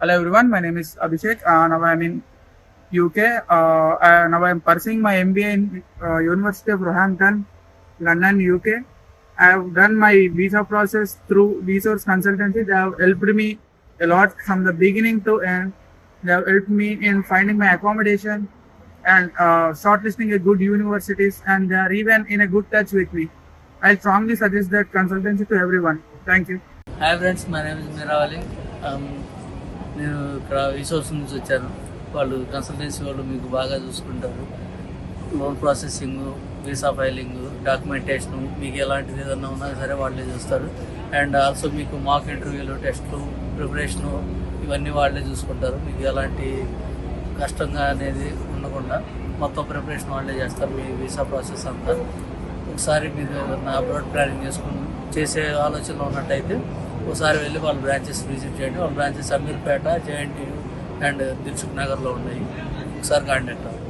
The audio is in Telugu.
Hello everyone, my name is Abhishek. Now I'm in UK. Now I'm pursuing my MBA in University of Roehampton, London, UK. I have done my visa process through Vsource Consultancy. They have helped me a lot from the beginning to end. They have helped me in finding my accommodation and shortlisting a good universities, and they are even in a good touch with me. I strongly suggest that consultancy to everyone. Thank you. Hi friends, my name is Meeravali. నేను ఇక్కడ రిసోర్స్ నుంచి వచ్చాను. వాళ్ళు కన్సల్టెన్సీ వాళ్ళు మీకు బాగా చూసుకుంటారు. Loan processing, visa filing, documentation, మీకు ఎలాంటిది ఏదన్నా ఉన్నా సరే వాళ్ళే చూస్తారు. అండ్ ఆల్సో మీకు మాక్ ఇంటర్వ్యూలు, టెస్టులు, ప్రిపరేషను ఇవన్నీ వాళ్ళే చూసుకుంటారు. మీకు ఎలాంటి కష్టంగా అనేది ఉండకుండా మొత్తం ప్రిపరేషన్ వాళ్ళే చేస్తారు. మీ వీసా ప్రాసెస్ అంతా ఒకసారి మీరు ఏదన్నా అబ్రాడ్ ప్లానింగ్ చేసే ఆలోచనలో ఉన్నట్టయితే ఒకసారి వెళ్ళి వాళ్ళ బ్రాంచెస్ విజిట్ చేయండి. వాళ్ళ branches Ameerpet, JNTU and Dilsukh నగర్లో ఉన్నాయి. ఒకసారి కాంటాక్ట్ అవ్వండి.